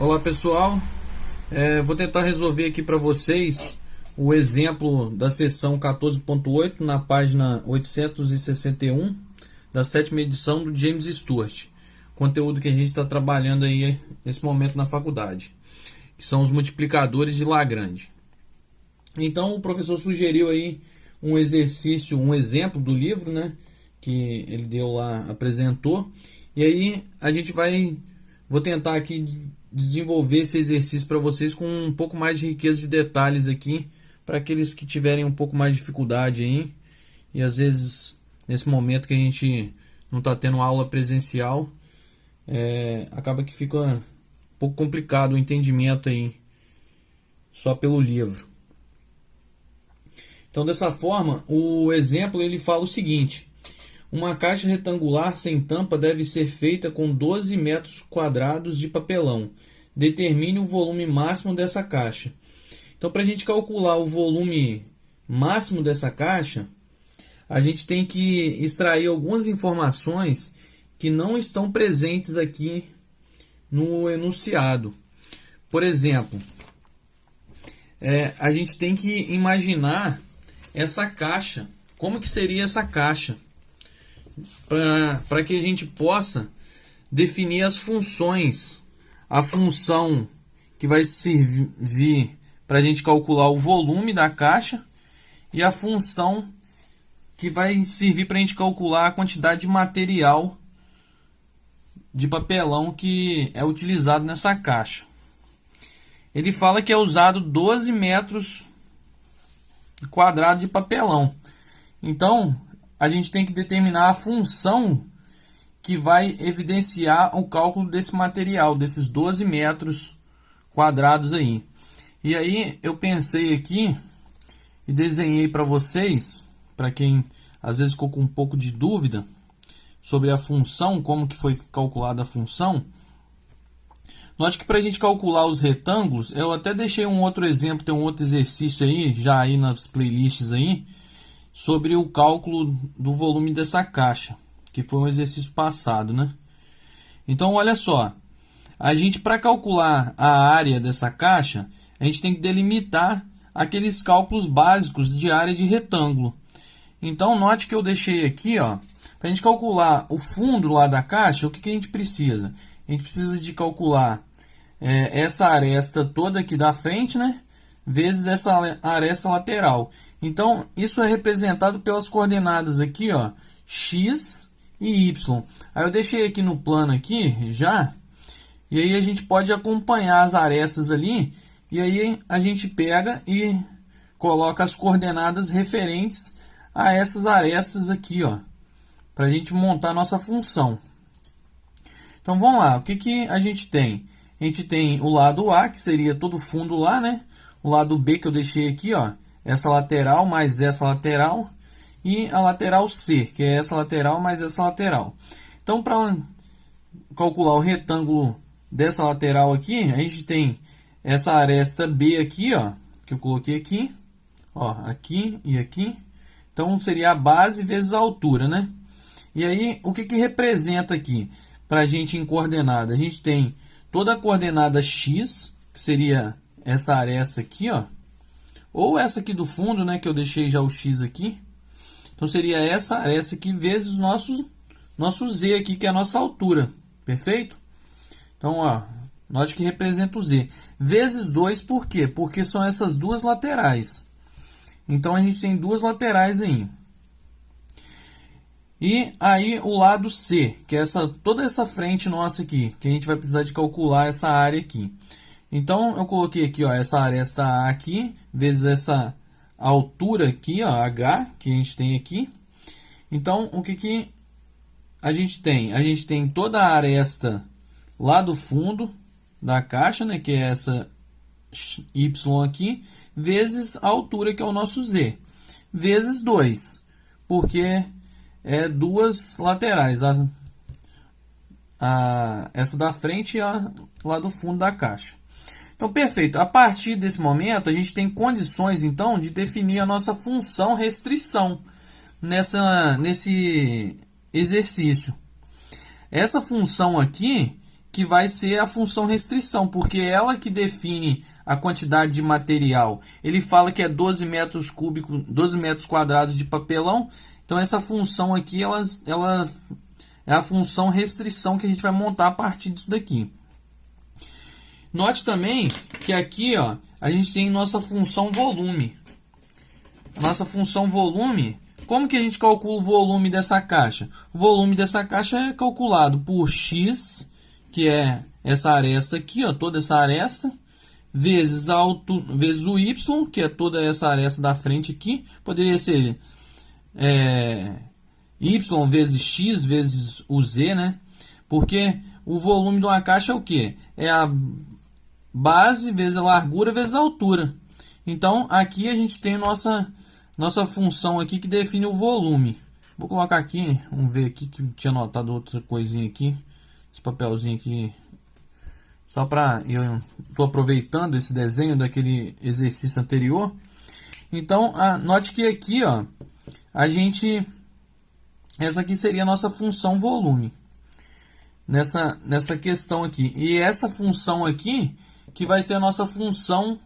Olá pessoal, vou tentar resolver aqui para vocês o exemplo da seção 14.8 na página 861 da sétima edição do James Stewart. Conteúdo que a gente está trabalhando aí nesse momento na faculdade, que são os multiplicadores de Lagrange. Então o professor sugeriu aí um exercício, um exemplo do livro, né, que ele deu lá, apresentou, e aí vou tentar aqui desenvolver esse exercício para vocês com um pouco mais de riqueza de detalhes aqui, para aqueles que tiverem um pouco mais de dificuldade aí, e às vezes nesse momento que a gente não está tendo aula presencial, acaba que fica um pouco complicado o entendimento aí, só pelo livro. Então, dessa forma, o exemplo ele fala o seguinte: uma caixa retangular sem tampa deve ser feita com 12 metros quadrados de papelão. Determine o volume máximo dessa caixa. Então, para a gente calcular o volume máximo dessa caixa, a gente tem que extrair algumas informações que não estão presentes aqui no enunciado. Por exemplo, a gente tem que imaginar essa caixa. Como que seria essa caixa? Para que a gente possa definir as funções. A função que vai servir para a gente calcular o volume da caixa e a função que vai servir para a gente calcular a quantidade de material de papelão que é utilizado nessa caixa. Ele fala que é usado 12 metros quadrados de papelão. Então, a gente tem que determinar a função que vai evidenciar o cálculo desse material, desses 12 metros quadrados aí. E aí eu pensei aqui e desenhei para vocês, para quem às vezes ficou com um pouco de dúvida sobre a função, como que foi calculada a função. Note que para a gente calcular os retângulos, eu até deixei um outro exemplo, tem um outro exercício aí, já aí nas playlists aí, sobre o cálculo do volume dessa caixa, que foi um exercício passado, né? Então, olha só, a gente para calcular a área dessa caixa, a gente tem que delimitar aqueles cálculos básicos de área de retângulo. Então, note que eu deixei aqui, ó, para a gente calcular o fundo lá da caixa, o que a gente precisa? A gente precisa de calcular essa aresta toda aqui da frente, né? Vezes essa aresta lateral. Então, isso é representado pelas coordenadas aqui, ó, x e y. Aí eu deixei aqui no plano aqui já, e aí a gente pode acompanhar as arestas ali, e aí a gente pega e coloca as coordenadas referentes a essas arestas aqui, ó, para a gente montar a nossa função. Então, vamos lá, o que a gente tem? A gente tem o lado A, que seria todo o fundo lá, né? O lado B que eu deixei aqui, ó, essa lateral mais essa lateral, e a lateral C, que é essa lateral mais essa lateral. Então, para calcular o retângulo dessa lateral aqui, a gente tem essa aresta B aqui, ó, que eu coloquei aqui, ó, aqui e aqui. Então, seria a base vezes a altura, né? E aí, o que representa aqui para a gente em coordenada? A gente tem toda a coordenada x, que seria essa aresta aqui, ó, ou essa aqui do fundo, né, que eu deixei já o x aqui. Então, seria essa aresta aqui vezes nosso z aqui, que é a nossa altura. Perfeito? Então, ó, note que representa o z. Vezes 2, por quê? Porque são essas duas laterais. Então, a gente tem duas laterais aí. E aí, o lado C, que é toda essa frente nossa aqui, que a gente vai precisar de calcular essa área aqui. Então, eu coloquei aqui, ó, essa aresta A aqui, vezes essa altura aqui, ó, H, que a gente tem aqui. Então, o que a gente tem? A gente tem toda a aresta lá do fundo da caixa, né, que é essa Y aqui, vezes a altura, que é o nosso Z, vezes 2, porque é duas laterais, essa da frente e a lá do fundo da caixa. Então, perfeito. A partir desse momento, a gente tem condições, então, de definir a nossa função restrição nesse exercício. Essa função aqui, que vai ser a função restrição, porque é ela que define a quantidade de material. Ele fala que é 12 metros cúbicos, 12 metros quadrados de papelão. Então essa função aqui, ela é a função restrição que a gente vai montar a partir disso daqui. Note também que aqui, ó, a gente tem nossa função volume. Nossa função volume, como que a gente calcula o volume dessa caixa? O volume dessa caixa é calculado por x, que é essa aresta aqui, ó, toda essa aresta, vezes vezes o y, que é toda essa aresta da frente aqui. Poderia ser y vezes x vezes o z, né? Porque o volume de uma caixa é o que? É a base vezes a largura vezes a altura. Então aqui a gente tem nossa função aqui que define o volume. Vou colocar aqui, vamos ver aqui que tinha anotado outra coisinha aqui, esse papelzinho aqui, só para eu estou aproveitando esse desenho daquele exercício anterior. Então note que aqui, ó, essa aqui seria a nossa função volume nessa questão aqui, e essa função aqui que vai ser a nossa função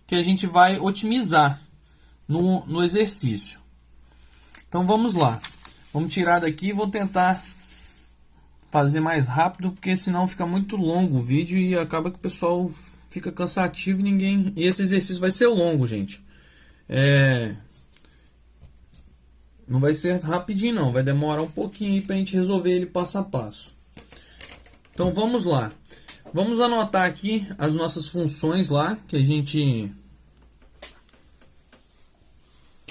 que a gente vai otimizar no exercício. Então vamos lá, vamos tirar daqui e vou tentar fazer mais rápido, porque senão fica muito longo o vídeo e acaba que o pessoal fica cansativo e esse exercício vai ser longo, gente. Não vai ser rapidinho não, vai demorar um pouquinho aí pra gente resolver ele passo a passo. Então vamos lá. Vamos anotar aqui as nossas funções lá que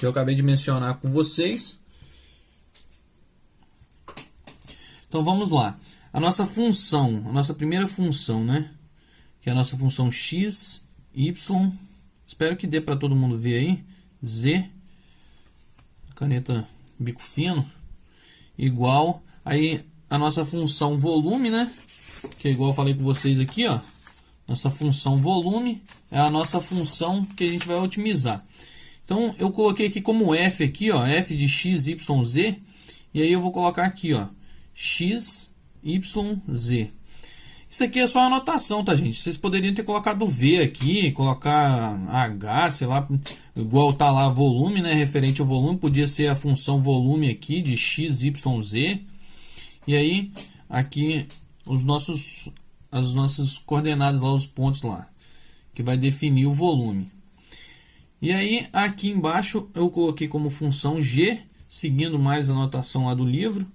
eu acabei de mencionar com vocês. Então vamos lá. A nossa função, a nossa primeira função, né? Que é a nossa função x, y, espero que dê para todo mundo ver aí, z, caneta bico fino, igual aí a nossa função volume, né? Que é igual eu falei com vocês aqui, ó. Nossa função volume é a nossa função que a gente vai otimizar. Então eu coloquei aqui como f aqui, ó, f de x, y, z, e aí eu vou colocar aqui, ó, x, y, z. Isso aqui é só uma anotação, tá, gente? Vocês poderiam ter colocado v aqui, colocar h, sei lá, igual tá lá volume, né, referente ao volume, podia ser a função volume aqui de x, y, z. E aí aqui as nossas coordenadas lá, os pontos lá, que vai definir o volume. E aí aqui embaixo eu coloquei como função g, seguindo mais a anotação lá do livro,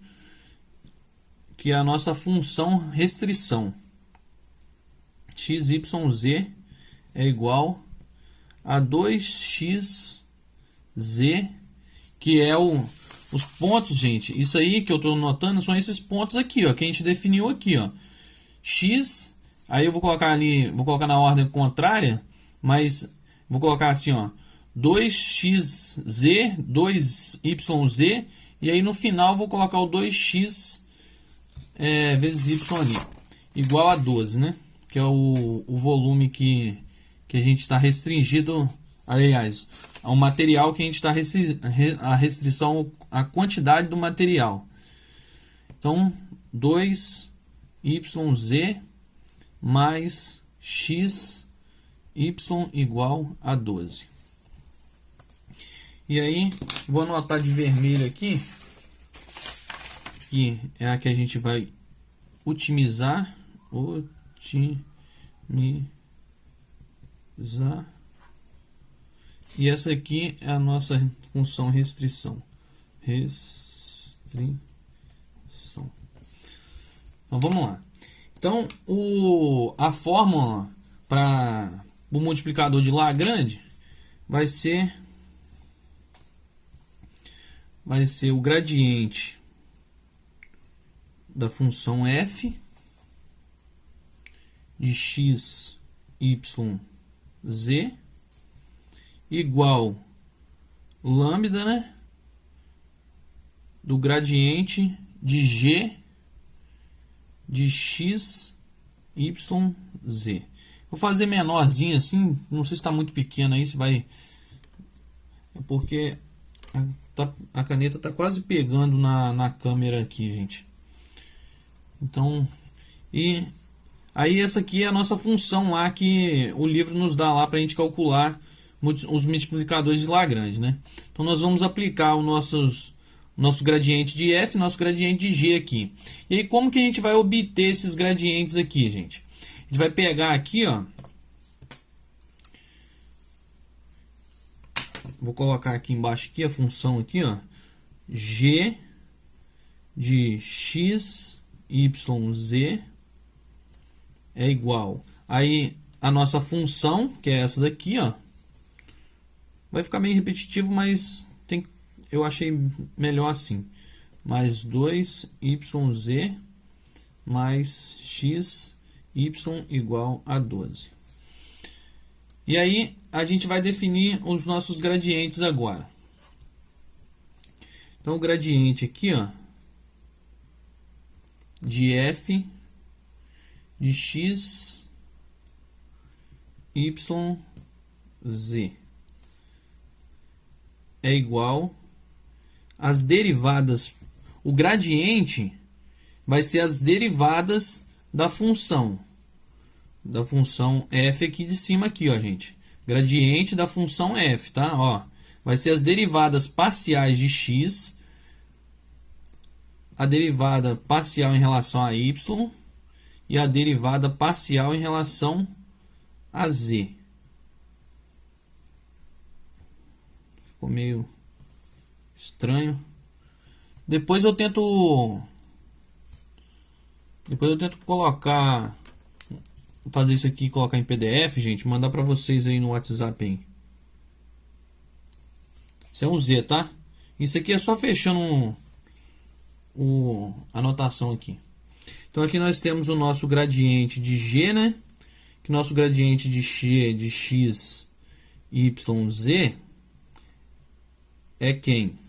que é a nossa função restrição. x, y, z é igual a 2x z, que é os pontos, gente. Isso aí que eu estou anotando são esses pontos aqui, ó, que a gente definiu aqui, ó. X, aí eu vou colocar ali, vou colocar na ordem contrária, mas vou colocar assim, ó, 2xz, 2yz, e aí no final vou colocar o 2x vezes y ali, igual a 12, né? Que é o volume que a gente está restringido, aliás, ao material que a gente está a restrição à quantidade do material. Então, 2yz mais x y igual a 12. E aí, vou anotar de vermelho aqui, que é a que a gente vai otimizar. E essa aqui é a nossa função restrição. Então vamos lá. Então a fórmula para o multiplicador de Lagrange vai ser o gradiente da função f de x, y, z igual lambda, né, do gradiente de g de x, y, z. Vou fazer menorzinho assim, não sei se está muito pequeno aí, se vai, é porque a caneta está quase pegando na câmera aqui, gente. Então, e Aí essa aqui é a nossa função lá que o livro nos dá lá para a gente calcular os multiplicadores de Lagrange, né? Então nós vamos aplicar o nosso gradiente de f, nosso gradiente de g aqui. E aí como que a gente vai obter esses gradientes aqui, gente? A gente vai pegar aqui, ó. Vou colocar aqui embaixo aqui a função aqui, ó. G de x, y, z é igual. Aí a nossa função, que é essa daqui, ó. Vai ficar meio repetitivo, mas eu achei melhor assim. Mais 2yz mais x, y igual a 12. E aí a gente vai definir os nossos gradientes agora. Então o gradiente aqui, ó, de f de x, y, z é igual às derivadas. O gradiente vai ser as derivadas da função f aqui de cima aqui, ó, gente. Gradiente da função f, tá? Ó, vai ser as derivadas parciais de x, a derivada parcial em relação a y e a derivada parcial em relação a z. Ficou meio estranho. Depois eu tento colocar, fazer isso aqui, colocar em PDF, gente, mandar para vocês aí no WhatsApp aí. Isso é um Z, tá? Isso aqui é só fechando a anotação aqui. Então aqui nós temos o nosso gradiente de G, né? Que nosso gradiente de G de x, y, z é quem?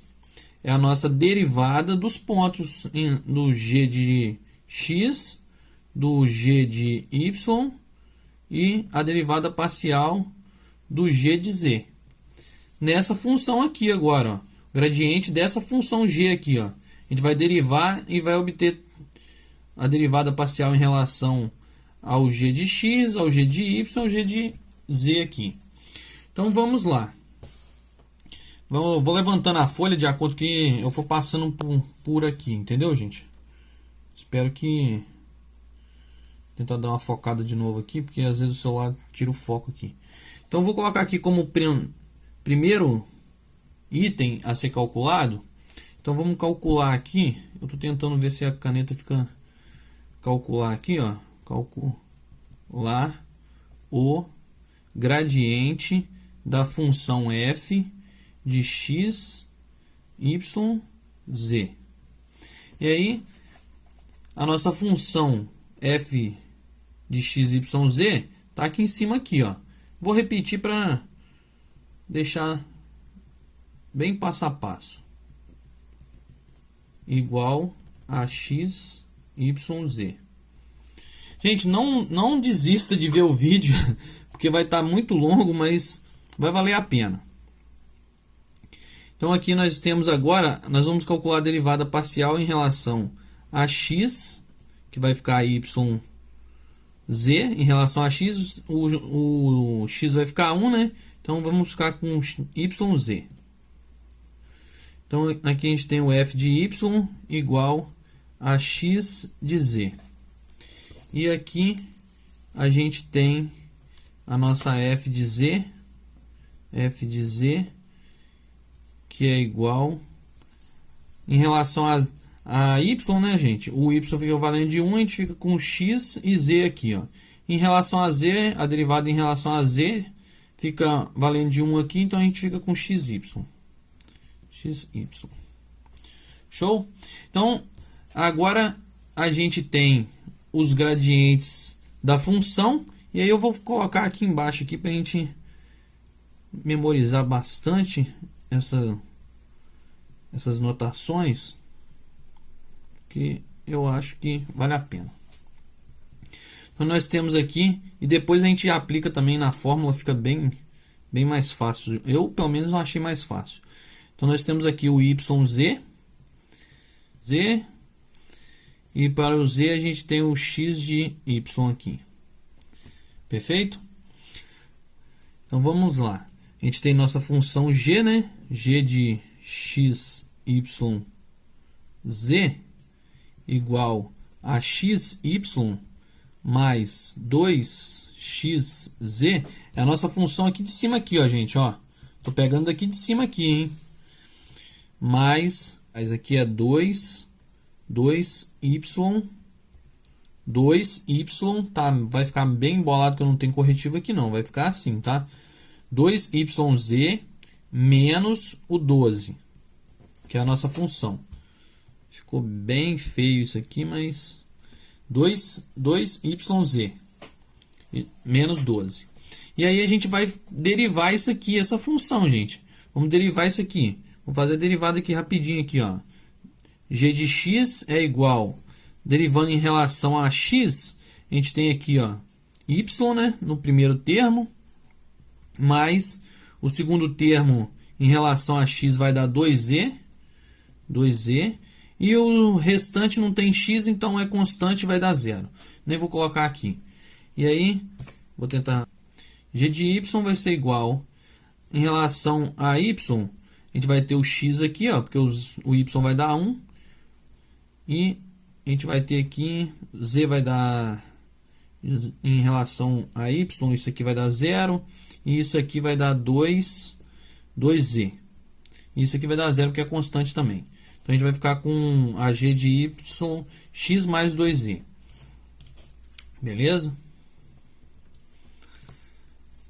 É a nossa derivada dos pontos do G de x, do G de y e a derivada parcial do G de z. Nessa função aqui agora, ó, gradiente dessa função G aqui, ó, a gente vai derivar e vai obter a derivada parcial em relação ao G de x, ao G de y, ao G de z aqui. Então vamos lá. Vou levantando a folha de acordo que eu for passando por aqui, entendeu, gente? Espero que... Tentar dar uma focada de novo aqui, porque às vezes o celular tira o foco aqui. Então vou colocar aqui como primeiro item a ser calculado. Então vamos calcular aqui. Eu estou tentando ver se a caneta fica... Calcular aqui, ó. Calcular o gradiente da função f de x, y, z. E aí, a nossa função f de x, y, z tá aqui em cima aqui, ó. Vou repetir para deixar bem passo a passo. Igual a x, y, z. Gente, não desista de ver o vídeo, porque vai estar muito longo, mas vai valer a pena. Então aqui nós temos agora, nós vamos calcular a derivada parcial em relação a x, que vai ficar y, z, em relação a x, o x vai ficar 1, né? Então vamos ficar com y, z. Então aqui a gente tem o f de y igual a x de z. E aqui a gente tem a nossa f de z, que é igual em relação a y, né, gente? O y fica valendo de 1, a gente fica com x e z aqui, ó. Em relação a z, a derivada em relação a z fica valendo de 1 aqui, então a gente fica com xy. Show? Então, agora a gente tem os gradientes da função, e aí eu vou colocar aqui embaixo aqui para a gente memorizar bastante essas notações, que eu acho que vale a pena. Então nós temos aqui, e depois a gente aplica também na fórmula, fica bem mais fácil. Eu pelo menos não achei mais fácil. Então nós temos aqui o YZ, E para o z a gente tem o x de y aqui. Perfeito? Então vamos lá. A gente tem nossa função g, né? G de x, y, z igual a xy mais 2xz. É a nossa função aqui de cima aqui, ó, gente, ó. Tô pegando daqui de cima aqui, hein? Mais aqui é 2y, 2y, tá? Vai ficar bem embolado que eu não tenho corretivo aqui não, vai ficar assim, tá? 2yz menos o 12, que é a nossa função. Ficou bem feio isso aqui, mas 2yz menos 12. E aí a gente vai derivar isso aqui, essa função, gente. Vamos derivar isso aqui. Vamos fazer a derivada aqui rapidinho aqui, ó. G de x é igual, derivando em relação a x, a gente tem aqui, ó, y, né, no primeiro termo, mais o segundo termo em relação a x vai dar 2z, e o restante não tem x, então é constante, vai dar zero. Nem vou colocar aqui. E aí, vou tentar. G de y vai ser igual, em relação a y, a gente vai ter o x aqui, ó, porque o y vai dar 1. E a gente vai ter aqui, z vai dar, em relação a y, isso aqui vai dar 0. E isso aqui vai dar 2z. Isso aqui vai dar 0, porque é constante também. Então a gente vai ficar com a g de y, x mais 2z. Beleza?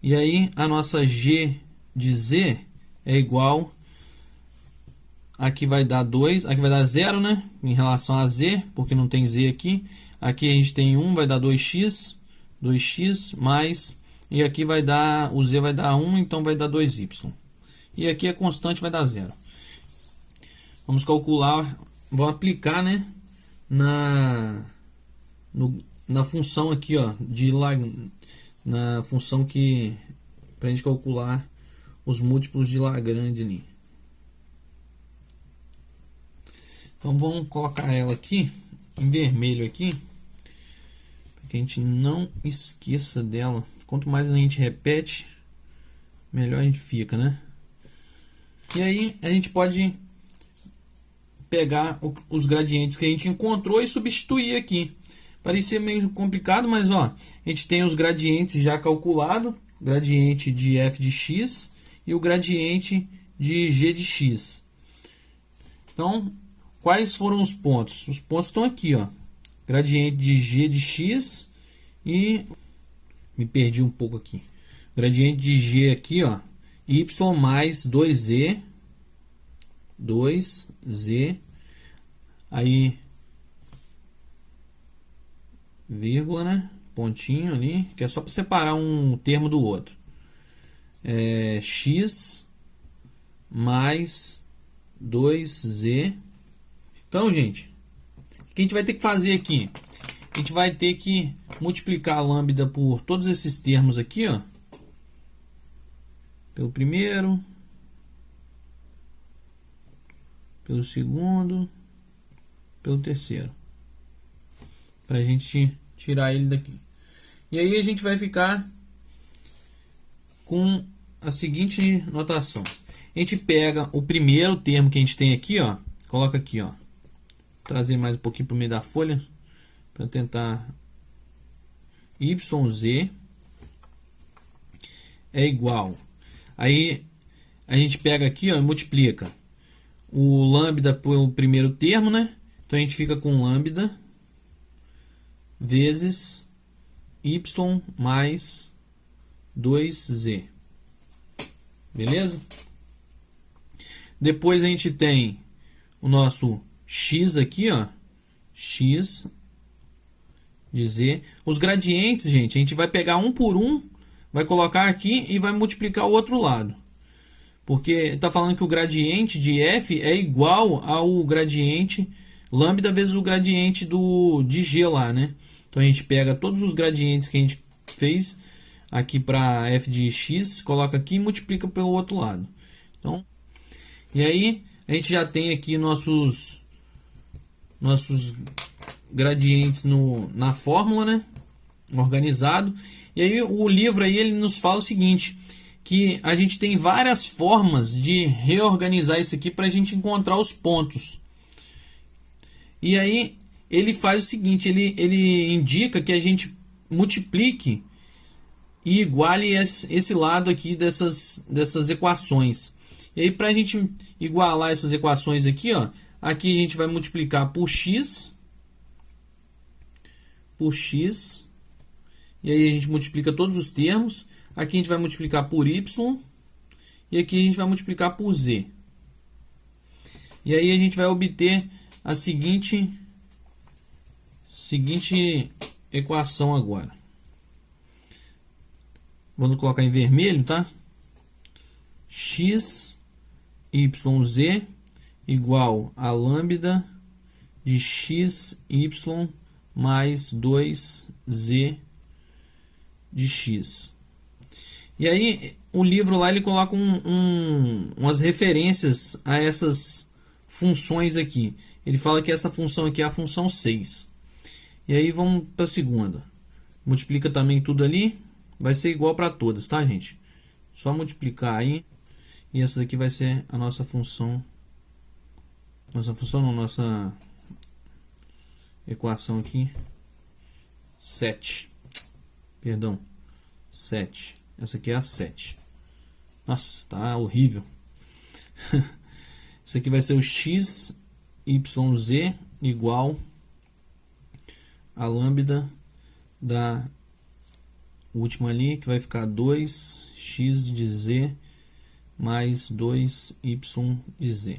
E aí a nossa g de z é igual, aqui vai dar 2, aqui vai dar 0, né? Em relação a z, porque não tem z aqui. Aqui a gente tem 1, vai dar 2x mais, e aqui vai dar, o z vai dar 1, então vai dar 2y. E aqui é constante, vai dar 0. Vamos calcular, vou aplicar, né? Na função aqui, ó, na função que para a gente calcular os múltiplos de Lagrange ali. Então vamos colocar ela aqui em vermelho aqui, para que a gente não esqueça dela. Quanto mais a gente repete, melhor a gente fica, né? E aí a gente pode pegar os gradientes que a gente encontrou e substituir aqui. Parecia meio complicado, mas ó, a gente tem os gradientes já calculados, gradiente de f de x e o gradiente de g de x. Então, quais foram os pontos? Os pontos estão aqui, ó. Gradiente de g de x e me perdi um pouco aqui. Gradiente de g aqui, ó, y mais 2z, aí vírgula, né? Pontinho ali, que é só para separar um termo do outro. X mais 2z. Então, gente, o que a gente vai ter que fazer aqui? A gente vai ter que multiplicar a lambda por todos esses termos aqui, ó. Pelo primeiro, pelo segundo, pelo terceiro, para a gente tirar ele daqui. E aí a gente vai ficar com a seguinte notação. A gente pega o primeiro termo que a gente tem aqui, ó, coloca aqui, ó. Vou trazer mais um pouquinho para o meio da folha para tentar. YZ é igual. Aí a gente pega aqui, ó, e multiplica o lambda pelo primeiro termo, né? Então a gente fica com lambda vezes y mais 2z. Beleza? Depois a gente tem o nosso x aqui, ó, x de z. Os gradientes, gente, a gente vai pegar um por um, vai colocar aqui e vai multiplicar o outro lado. Porque está falando que o gradiente de f é igual ao gradiente lambda vezes o gradiente de g lá, né? Então a gente pega todos os gradientes que a gente fez aqui para f de x, coloca aqui e multiplica pelo outro lado. Então, e aí a gente já tem aqui nossos gradientes na fórmula, né? Organizado. E aí o livro aí ele nos fala o seguinte, que a gente tem várias formas de reorganizar isso aqui para a gente encontrar os pontos. E aí ele faz o seguinte, ele indica que a gente multiplique e iguale esse lado aqui dessas equações. E aí para a gente igualar essas equações aqui, ó, aqui a gente vai multiplicar por x, e aí a gente multiplica todos os termos. Aqui a gente vai multiplicar por y, e aqui a gente vai multiplicar por z. E aí a gente vai obter a seguinte equação agora. Vamos colocar em vermelho, tá? X, y, z igual a lambda de x, y mais 2z de x. E aí o livro lá ele coloca umas referências a essas funções aqui. Ele fala que essa função aqui é a função 6. E aí vamos para a segunda. Multiplica também tudo ali. Vai ser igual para todas, tá, gente? Só multiplicar aí. E essa daqui vai ser a nossa função. Nossa equação aqui. 7. Perdão. 7. Essa aqui é a 7. Nossa, tá horrível. Isso aqui vai ser o x, y, z igual a lambda da última ali, que vai ficar 2x de z mais 2y de z.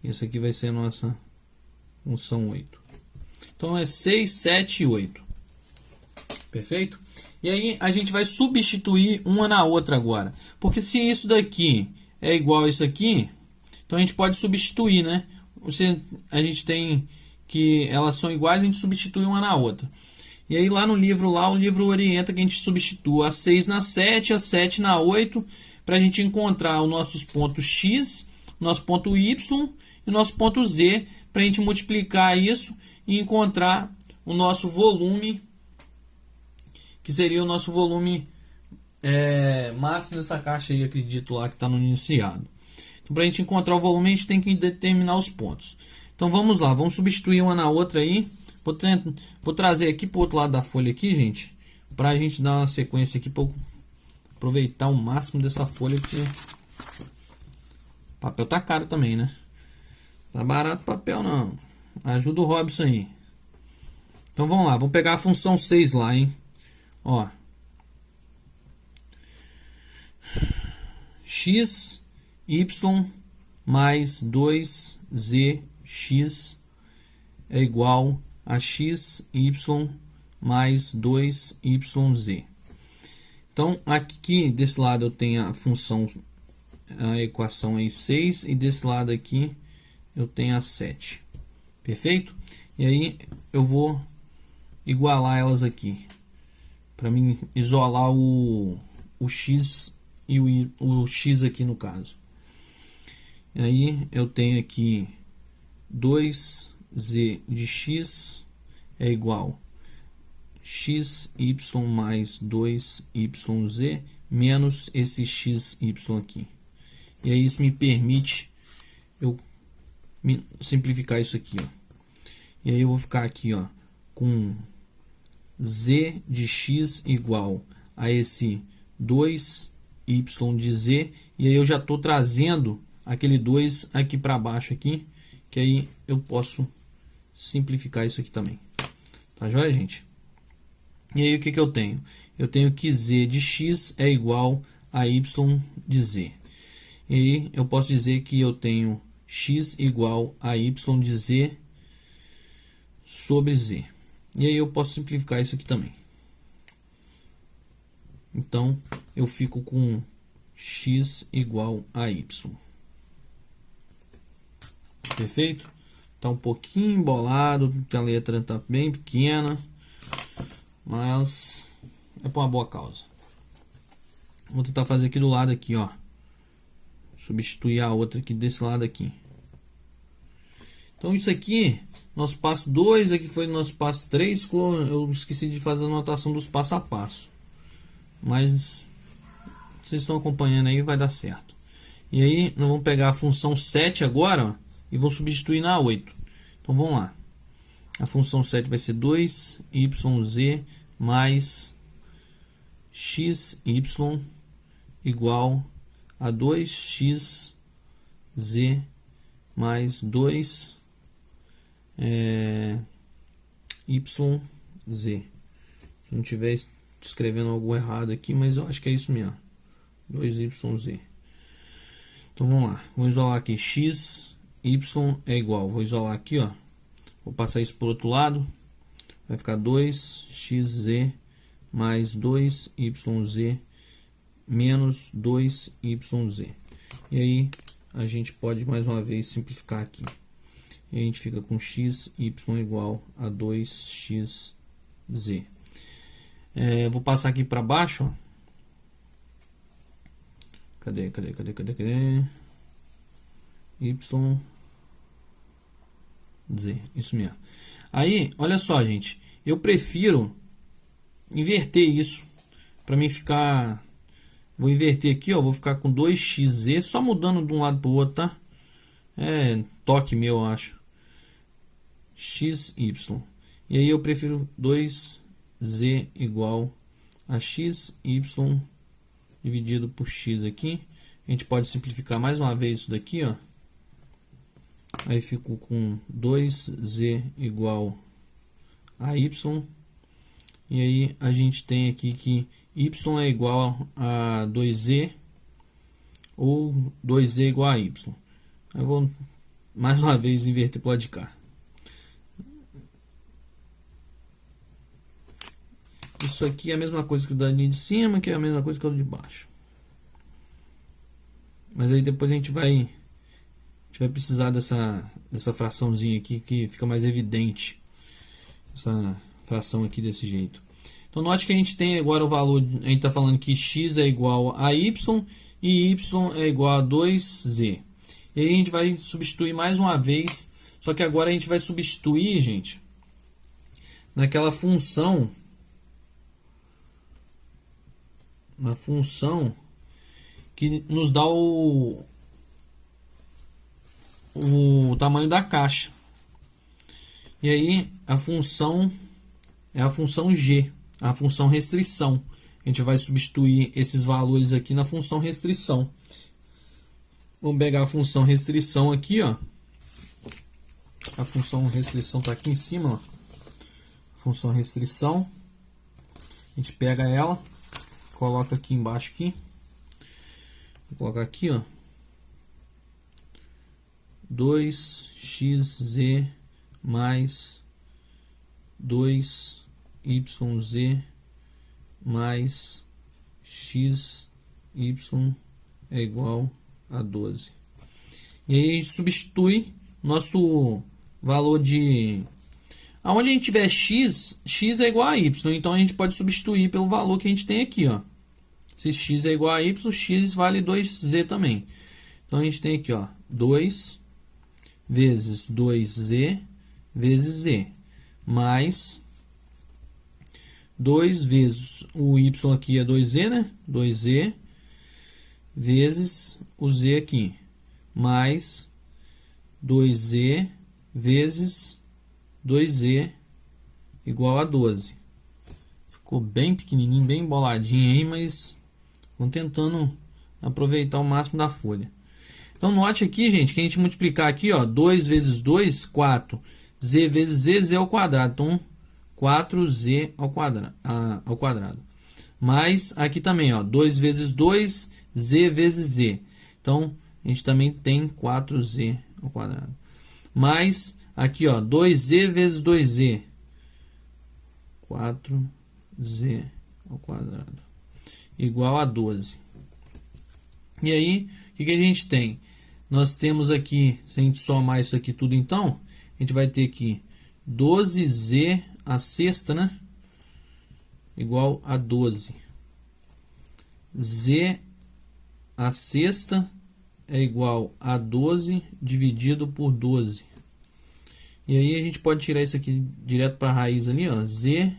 Isso aqui vai ser a nossa função 8. Então é 6, 7 e 8. Perfeito? E aí a gente vai substituir uma na outra agora. Porque se isso daqui é igual a isso aqui, então a gente pode substituir, né? A gente tem que elas são iguais, a gente substitui uma na outra. E aí lá no livro, o livro orienta que a gente substitua a 6 na 7, a 7 na 8, para a gente encontrar os nossos pontos x, nosso ponto y e o nosso ponto z, para a gente multiplicar isso e encontrar o nosso volume, que seria o nosso volume máximo dessa caixa aí, acredito lá que está no enunciado. Então, para a gente encontrar o volume, a gente tem que determinar os pontos. Então vamos lá, vamos substituir uma na outra aí. Vou trazer aqui para o outro lado da folha aqui, gente, para a gente dar uma sequência aqui, para aproveitar o máximo dessa folha, porque o papel tá caro também, né? Tá barato papel não. Ajuda o Robson aí. Então vamos lá, vou pegar a função 6 lá, hein? Ó. X, y mais 2zx é igual a x, y mais 2yz. Então aqui desse lado eu tenho a função, a equação aí 6, e desse lado aqui eu tenho a 7. Perfeito? E aí eu vou igualar elas aqui, para mim isolar o x e o x aqui no caso. E aí eu tenho aqui 2z de x é igual x, y mais 2yz menos esse x, y aqui. E aí isso me permite eu simplificar isso aqui, ó. E aí eu vou ficar aqui, ó, com z de x igual a esse 2y de z, e aí eu já estou trazendo aquele 2 aqui para baixo aqui, que aí eu posso simplificar isso aqui também. Tá joia, gente? E aí o que eu tenho? Eu tenho que z de x é igual a y de z. E aí eu posso dizer que eu tenho x igual a y de z sobre z. E aí eu posso simplificar isso aqui também. Então eu fico com x igual a y. Perfeito? Tá um pouquinho embolado, porque a letra tá bem pequena, mas é por uma boa causa. Vou tentar fazer aqui do lado aqui, ó. Substituir a outra aqui desse lado aqui. Então isso aqui, nosso passo 2, aqui foi nosso passo 3, eu esqueci de fazer a anotação dos passo a passo. Mas vocês estão acompanhando aí, vai dar certo. E aí nós vamos pegar a função 7 agora, ó, e vou substituir na 8. Então vamos lá. A função 7 vai ser 2yz mais xy igual a 2xz mais 2 yz. Se não estiver escrevendo algo errado aqui, mas eu acho que é isso mesmo. 2yz. Então vamos lá. Vou isolar aqui x, y é igual. Vou isolar aqui, ó. Vou passar isso para o outro lado. Vai ficar 2xz mais 2yz menos 2yz. E aí a gente pode mais uma vez simplificar aqui. E a gente fica com x, y igual a 2xz. Vou passar aqui para baixo, ó. Cadê? Y, Z, isso mesmo. Aí, olha só, gente. Eu prefiro inverter isso. Para mim ficar... Vou inverter aqui, ó. Vou ficar com 2xz. Só mudando de um lado para o outro, tá? É toque meu, eu acho. Xy. E aí eu prefiro 2z igual a xy dividido por x aqui. A gente pode simplificar mais uma vez isso daqui, ó. Aí fico com 2z igual a y. E aí a gente tem aqui que y é igual a 2z ou 2z igual a y. Eu vou mais uma vez inverter para o lado de cá. Isso aqui é a mesma coisa que o da linha de cima, que é a mesma coisa que o de baixo. Mas aí depois a gente vai precisar dessa fraçãozinha aqui que fica mais evidente. Essa fração aqui desse jeito. Então note que a gente tem agora o valor, a gente está falando que x é igual a y e y é igual a 2z. E aí a gente vai substituir mais uma vez, só que agora a gente vai substituir, gente, naquela função, na função que nos dá o tamanho da caixa. E aí a função é a função g, a função restrição. A gente vai substituir esses valores aqui na função restrição. Vamos pegar a função restrição aqui, ó. A função restrição está aqui em cima, ó. Função restrição. A gente pega ela, coloca aqui embaixo aqui. Vou colocar aqui, ó. 2xz mais 2yz mais xy é igual a 12. E aí a gente substitui nosso valor de... Aonde a gente tiver x, x é igual a y. Então a gente pode substituir pelo valor que a gente tem aqui, ó. Se x é igual a y, x vale 2z também. Então a gente tem aqui, ó, 2 vezes 2z vezes z, mais 2 vezes o y aqui é 2z, né? 2z vezes o z aqui, mais 2z vezes 2z igual a 12. Ficou bem pequenininho, bem emboladinho aí, mas vamos tentando aproveitar o máximo da folha. Então note aqui, gente, que a gente multiplicar aqui, ó, 2 vezes 2, 4. Z vezes z, z ao quadrado. Então 4z ao quadrado. Mais aqui também, ó, 2 vezes 2, z vezes z. Então a gente também tem 4z ao quadrado. Mais aqui, ó, 2z vezes 2z. 4z ao quadrado. Igual a 12. E aí, o que a gente tem? Nós temos aqui, se a gente somar isso aqui tudo então, a gente vai ter aqui 12z a sexta, né? Igual a 12. Z a sexta é igual a 12 dividido por 12. E aí a gente pode tirar isso aqui direto para a raiz ali, ó. Z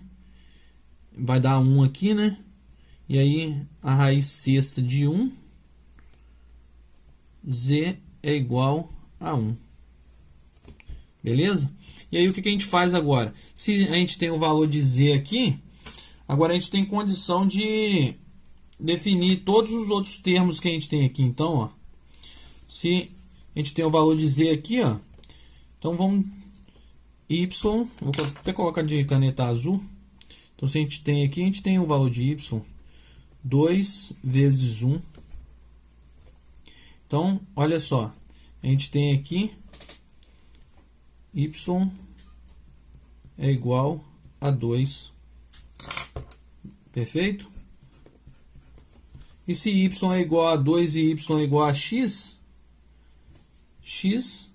vai dar 1 aqui, né? E aí a raiz sexta de 1, Z é igual a 1. Beleza? E aí o que a gente faz agora? Se a gente tem o valor de Z aqui, agora a gente tem condição de definir todos os outros termos que a gente tem aqui. Então, ó, se a gente tem o valor de Z aqui, ó, então vamos Y, vou até colocar de caneta azul. Então se a gente tem aqui, a gente tem o valor de Y 2 vezes 1. Então, olha só, a gente tem aqui Y é igual a 2. Perfeito? E se Y é igual a 2 e Y é igual a X, X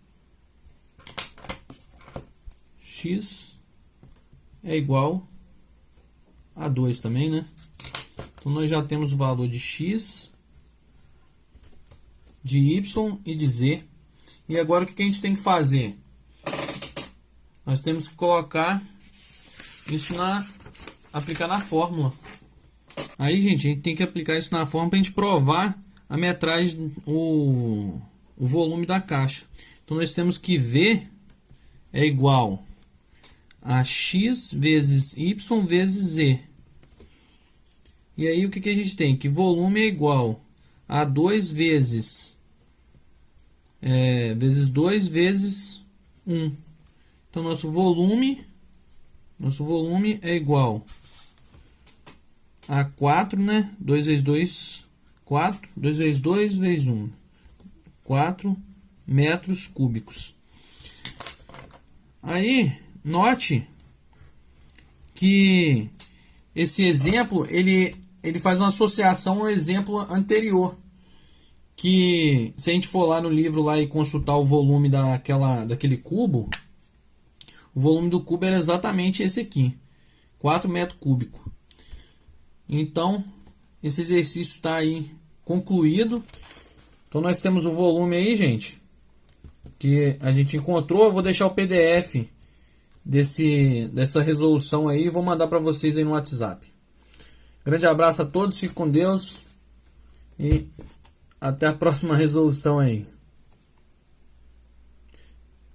é igual a 2 também, né? Então nós já temos o valor de X, de Y e de Z. E agora o que a gente tem que fazer? Nós temos que colocar isso aplicar na fórmula. Aí, gente, a gente tem que aplicar isso na fórmula para a gente provar a metragem, o volume da caixa. Então nós temos que V é igual a X vezes Y vezes Z. E aí o que a gente tem? Que volume é igual a 2 vezes 2 vezes 1. Então nosso volume é igual a 4, né? 2 vezes 2, 4. 2 vezes 2 vezes 1. 4 metros cúbicos. Aí, note que esse exemplo, ele faz uma associação ao exemplo anterior. Que se a gente for lá no livro lá e consultar o volume daquele cubo, o volume do cubo era exatamente esse aqui, 4 metros cúbicos. Então, esse exercício está aí concluído. Então nós temos o volume aí, gente, que a gente encontrou. Eu vou deixar o PDF dessa resolução aí e vou mandar para vocês aí no WhatsApp. Grande abraço a todos, fique com Deus e até a próxima resolução aí.